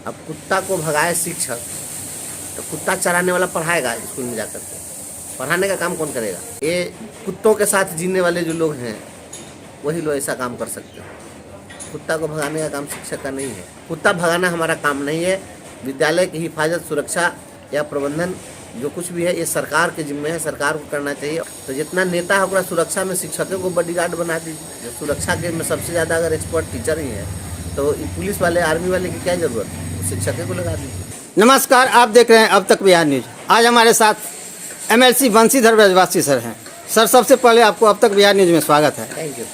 अब कुत्ता को भगाए शिक्षक, तो कुत्ता चराने वाला पढ़ाएगा स्कूल में जाकर के? पढ़ाने का काम कौन करेगा? ये कुत्तों के साथ जीने वाले जो लोग हैं वही लोग ऐसा काम कर सकते हैं। कुत्ता को भगाने का काम शिक्षक का नहीं है। कुत्ता भगाना हमारा काम नहीं है। विद्यालय की हिफाजत, सुरक्षा या प्रबंधन जो कुछ भी है ये सरकार के जिम्मे है, सरकार को करना चाहिए। तो जितना नेता है पूरा सुरक्षा में शिक्षकों को बॉडीगार्ड बना दीजिए। सुरक्षा के में सबसे ज़्यादा अगर एक्सपर्ट टीचर ही है तो पुलिस वाले, आर्मी वाले की क्या ज़रूरत है? शिक्षकों को लगा दीजिए। नमस्कार, आप देख रहे हैं अब तक बिहार न्यूज। आज हमारे साथ एमएलसी बंशीधर ब्रजवासी सर हैं। सर, सबसे पहले आपको अब तक बिहार न्यूज में स्वागत है। Thank you.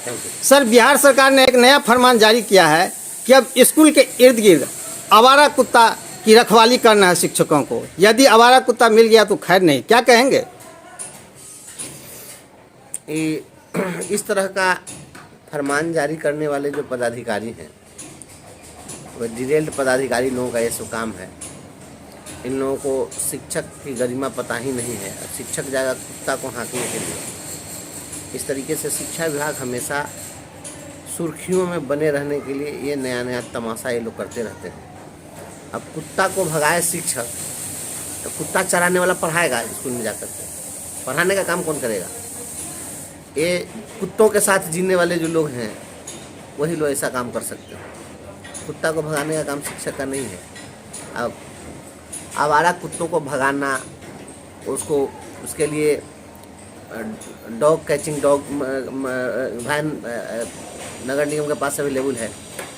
सर, बिहार सरकार ने एक नया फरमान जारी किया है कि अब स्कूल के इर्द गिर्द आवारा कुत्ता की रखवाली करना है शिक्षकों को। यदि आवारा कुत्ता मिल गया तो खैर नहीं, क्या कहेंगे? इस तरह का फरमान जारी करने वाले जो पदाधिकारी हैं वह डिटेल्ड पदाधिकारी लोगों का ये सब काम है। इन लोगों को शिक्षक की गरिमा पता ही नहीं है। शिक्षक जाएगा कुत्ता को हाँकने के लिए। इस तरीके से शिक्षा विभाग हमेशा सुर्खियों में बने रहने के लिए ये नया नया तमाशा ये लोग करते रहते हैं। अब कुत्ता को भगाए शिक्षक, तो कुत्ता चराने वाला पढ़ाएगा स्कूल में जाकर के? पढ़ाने का काम कौन करेगा? ये कुत्तों के साथ जीने वाले जो लोग हैं वही लोग ऐसा काम कर सकते हैं। कुत्ता को भगाने का काम शिक्षक का नहीं है। अब आवारा कुत्तों को भगाना, उसको उसके लिए डॉग कैचिंग डॉग वैन नगर निगम के पास अवेलेबल है।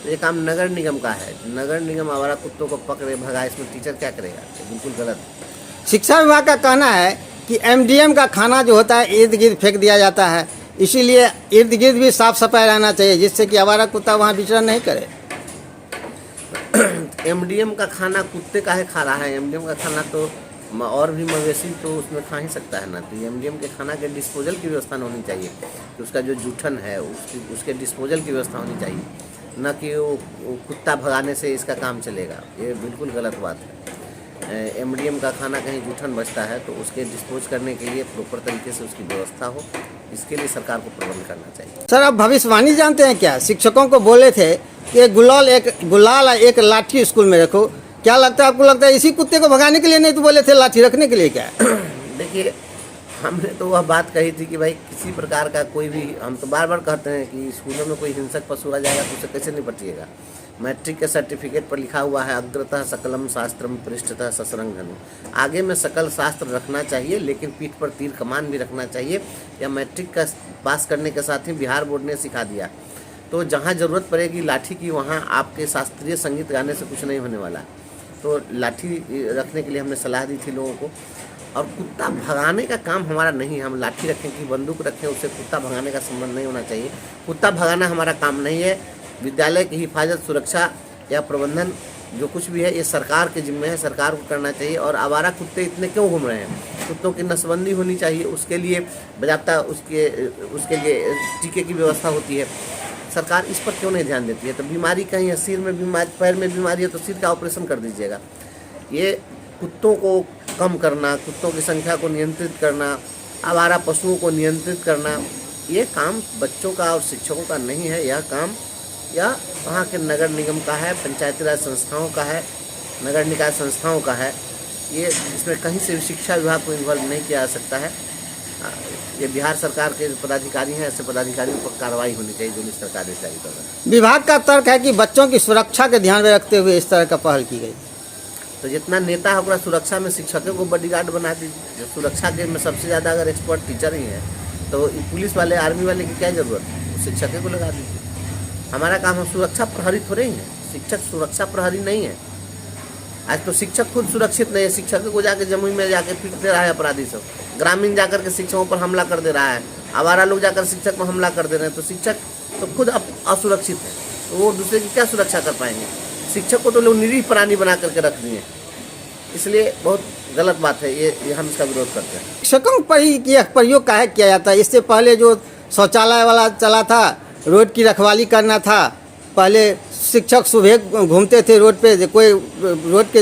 तो ये काम नगर निगम का है। नगर निगम आवारा कुत्तों को पकड़े भगाए, इसमें टीचर क्या करेगा? बिल्कुल गलत। शिक्षा विभाग का कहना है कि एमडीएम का खाना जो होता है इर्द गिर्द फेंक दिया जाता है, इसीलिए इर्द गिर्द भी साफ सफाई रहना चाहिए जिससे कि आवारा कुत्ता वहाँ विचरण नहीं करे। एमडीएम का खाना कुत्ते का है खा रहा है? एमडीएम का खाना तो और भी मवेशी तो उसमें खा ही सकता है ना। तो एमडीएम के खाना के डिस्पोजल की व्यवस्था होनी चाहिए कि उसका जो जूठन है उसके डिस्पोजल की व्यवस्था होनी चाहिए, न कि वो कुत्ता भगाने से इसका काम चलेगा। ये बिल्कुल गलत बात है। एमडीएम का खाना कहीं जूठन बचता है तो उसके डिस्पोज करने के लिए प्रॉपर तरीके से उसकी व्यवस्था हो, इसके लिए सरकार को प्रबंध करना चाहिए। सर, आप भविष्यवाणी जानते हैं क्या? शिक्षकों को बोले थे कि गुलाल एक लाठी स्कूल में रखो। क्या लगता है आपको? लगता है इसी कुत्ते को भगाने के लिए नहीं तो बोले थे लाठी रखने के लिए? क्या देखिए, हमने तो वह बात कही थी कि भाई किसी प्रकार का कोई भी, हम तो बार बार कहते हैं कि स्कूलों में कोई हिंसक पशु आ जाएगा तो उसे कैसे निपटिएगा? मैट्रिक के सर्टिफिकेट पर लिखा हुआ है अग्रतः सकलम शास्त्रम पृष्ठतः ससरंग धनु। आगे में सकल शास्त्र रखना चाहिए, लेकिन पीठ पर तीर कमान भी रखना चाहिए। या मैट्रिक का पास करने के साथ ही बिहार बोर्ड ने सिखा दिया। तो जहाँ ज़रूरत पड़ेगी लाठी की, वहाँ आपके शास्त्रीय संगीत गाने से कुछ नहीं होने वाला। तो लाठी रखने के लिए हमने सलाह दी थी लोगों को। और कुत्ता भगाने का काम हमारा नहीं है। हम लाठी रखें कि बंदूक रखें, उससे कुत्ता भगाने का संबंध नहीं होना चाहिए। कुत्ता भगाना हमारा काम नहीं है। विद्यालय की हिफाजत, सुरक्षा या प्रबंधन जो कुछ भी है ये सरकार के जिम्मे है, सरकार को करना चाहिए। और आवारा कुत्ते इतने क्यों घूम रहे हैं? कुत्तों की नसबंदी होनी चाहिए, उसके लिए बाज़ाब्ता उसके लिए टीके की व्यवस्था होती है। सरकार इस पर क्यों नहीं ध्यान देती है? तो बीमारी कहीं है, सिर में बीमारी, पैर में बीमारी है तो सिर का ऑपरेशन कर दीजिएगा। ये कुत्तों को कम करना, कुत्तों की संख्या को नियंत्रित करना, आवारा पशुओं को नियंत्रित करना, ये काम बच्चों का और शिक्षकों का नहीं है। यह काम या वहाँ के नगर निगम का है, पंचायती राज संस्थाओं का है, नगर निकाय संस्थाओं का है। ये इसमें कहीं से भी शिक्षा विभाग को इन्वॉल्व नहीं किया जा सकता है। ये बिहार सरकार के पदाधिकारी हैं, ऐसे पदाधिकारियों पर कार्रवाई होनी चाहिए जो इस सरकार जारी कर रहा है। विभाग का तर्क है कि बच्चों की सुरक्षा के ध्यान में रखते हुए इस तरह का पहल की गई। तो जितना नेता है पूरा सुरक्षा में शिक्षकों को बॉडीगार्ड बना दीजिए। सुरक्षा के में सबसे ज़्यादा अगर एक्सपर्ट टीचर ही है तो पुलिस वाले, आर्मी वाले की क्या ज़रूरत है? शिक्षकों को लगा दीजिए। हमारा काम है, सुरक्षा प्रहरी थोड़े ही है। शिक्षक सुरक्षा प्रहरी नहीं है। आज तो शिक्षक खुद सुरक्षित नहीं है। शिक्षकों को जाके जमुई में जाके पीट दे रहा है अपराधी सब। ग्रामीण जाकर के शिक्षकों पर हमला कर दे रहा है। आवारा लोग जाकर शिक्षक पर हमला कर दे रहे हैं। तो शिक्षक तो खुद असुरक्षित है, तो वो दूसरे की क्या सुरक्षा कर पाएंगे? शिक्षक को तो लोग निरीह प्राणी बना करके रख दिए। इसलिए बहुत गलत बात है ये हम इसका विरोध करते हैं। शिक्षकों पर ही प्रयोग काहे किया जाता है? इससे पहले जो शौचालय वाला चला था, रोड की रखवाली करना था, पहले शिक्षक सुबह घूमते थे रोड पे, कोई रोड के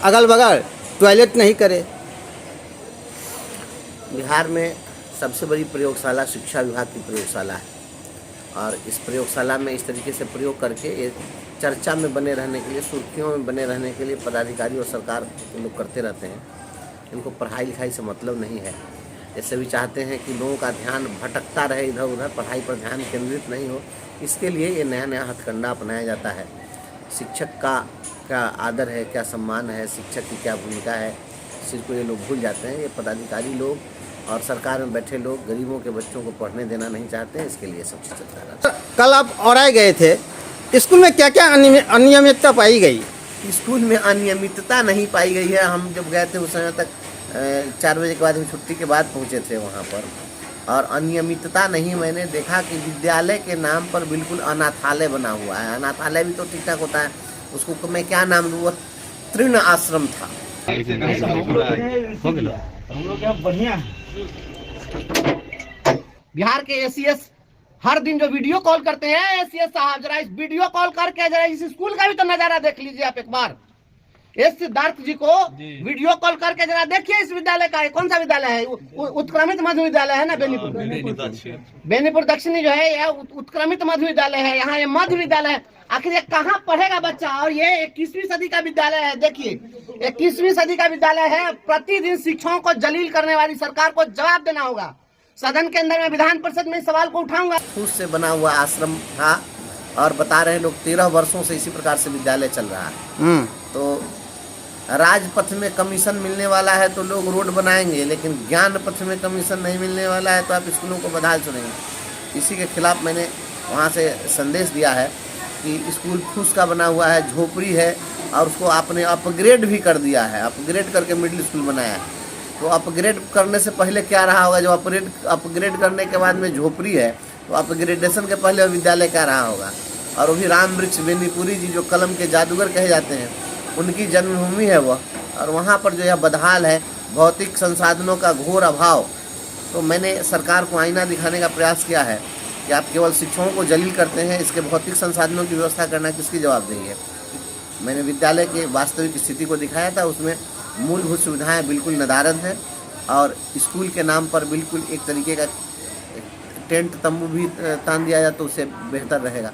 अगल बगल टॉयलेट नहीं करे। बिहार में सबसे बड़ी प्रयोगशाला शिक्षा विभाग की प्रयोगशाला है। और इस प्रयोगशाला में इस तरीके से प्रयोग करके ये चर्चा में बने रहने के लिए, सुर्खियों में बने रहने के लिए पदाधिकारी और सरकार के लोग करते रहते हैं। इनको पढ़ाई लिखाई से मतलब नहीं है। ये सभी चाहते हैं कि लोगों का ध्यान भटकता रहे इधर उधर, पढ़ाई पर ध्यान केंद्रित नहीं हो। इसके लिए ये नया नया हथकंडा अपनाया जाता है। शिक्षक का क्या आदर है, क्या सम्मान है, शिक्षक की क्या भूमिका है, इस चीज़ को ये लोग भूल जाते हैं। ये पदाधिकारी लोग और सरकार में बैठे लोग गरीबों के बच्चों को पढ़ने देना नहीं चाहते हैं। इसके लिए सब चीज़ चलता रहा। कल आप औराई गए थे, स्कूल में क्या क्या अनियमितता पाई गई? स्कूल में अनियमितता नहीं पाई गई है। हम जब गए थे उस समय तक 4 बजे के बाद हम छुट्टी के बाद पहुँचे थे वहाँ पर, और अनियमितता नहीं मैंने देखा कि विद्यालय के नाम पर बिल्कुल अनाथालय बना हुआ है। अनाथालय भी तो ठीक ठाक होता है, उसको मैं क्या नाम दूँ, वो तृण आश्रम था। बिहार के एसीएस हर दिन जो वीडियो कॉल करते हैं, एसीएस साहब जरा इस वीडियो कॉल करके जरा इस स्कूल का भी तो नजारा देख लीजिए आप एक बार। एस सिद्धार्थ जी को वीडियो कॉल करके जरा देखिए इस विद्यालय का। कौन सा विद्यालय है? उत्क्रमित मध्य विद्यालय है ना, बेनीपुर दक्षिणी जो है यह उत्क्रमित मध्य विद्यालय है। यहाँ ये मध्य विद्यालय है। आखिर ये कहाँ पढ़ेगा बच्चा? और ये 21वीं सदी का विद्यालय है। देखिए 21वीं सदी का विद्यालय है। प्रतिदिन शिक्षकों को जलील करने वाली सरकार को जवाब देना होगा। सदन के अंदर में विधान परिषद में सवाल को उठाऊंगा। फूस से बना हुआ आश्रम था और बता रहे लोग 13 वर्षों से इसी प्रकार से विद्यालय चल रहा है। तो राजपथ में कमीशन मिलने वाला है तो लोग रोड बनाएंगे, लेकिन ज्ञान पथ में कमीशन नहीं मिलने वाला है तो आप स्कूलों को बदहाल सुनेंगे। इसी के खिलाफ मैंने वहाँ से संदेश दिया है कि स्कूल फूस का बना हुआ है, झोपड़ी है, और उसको आपने अपग्रेड भी कर दिया है, अपग्रेड करके मिडिल स्कूल बनाया है। तो अपग्रेड करने से पहले क्या रहा होगा? जो अपग्रेड करने के बाद में झोपड़ी है तो अपग्रेडेशन के पहले विद्यालय क्या रहा होगा? और वही राम वृक्ष बेनीपुरी जी जो कलम के जादूगर कहे जाते हैं, उनकी जन्मभूमि है वह, और वहाँ पर जो यह बदहाल है, भौतिक संसाधनों का घोर अभाव। तो मैंने सरकार को आईना दिखाने का प्रयास किया है कि आप केवल शिक्षकों को जलील करते हैं, इसके भौतिक संसाधनों की व्यवस्था करना किसकी जवाबदेही है? मैंने विद्यालय की वास्तविक स्थिति को दिखाया था। उसमें मूलभूत सुविधाएं बिल्कुल नदारद हैं, और स्कूल के नाम पर बिल्कुल एक तरीके का टेंट तंबू भी तान दिया जाए तो उससे बेहतर रहेगा।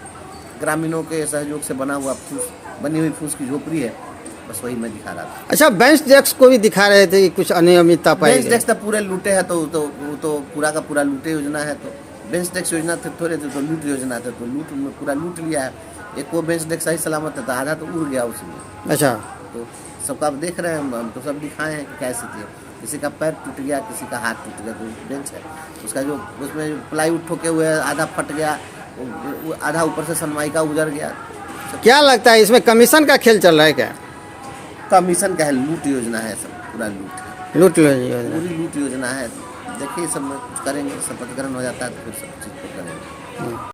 ग्रामीणों के सहयोग से बनी हुई फूस की झोपड़ी है, बस वही मैं दिखा रहा था। अच्छा, बेंच डेस्क को भी दिखा रहे थे कि कुछ अनियमितता पाई गई। बेंच डेस्क तो पूरे लूटे हैं, तो पूरा का पूरा लूटे योजना है। तो बेंच डेस्क योजना थे थोड़े थे, तो लूट योजना थे, तो लूट में पूरा लूट लिया है। एक वो बेंच डेस्क सही सलामत था, आधा तो उड़ गया उसमें। अच्छा, तो सबका आप देख रहे हैं, हम तो सब दिखाए हैं कि क्या स्थिति है। किसी का पैर टूट गया, किसी का हाथ टूट गया। तो बेंच है उसका जो उसमें जो प्लाईवुड ठोके हुए आधा फट गया, आधा ऊपर से सनमाइका उजड़ गया। क्या लगता है इसमें कमीशन का खेल चल रहा है क्या? कमीशन का है, लूट योजना है, सब पूरा लूट योजना, पूरी लूट योजना है। देखिए सब में कुछ करेंगे, शपथ ग्रहण हो जाता है तो फिर सब चीज़ को करेंगे।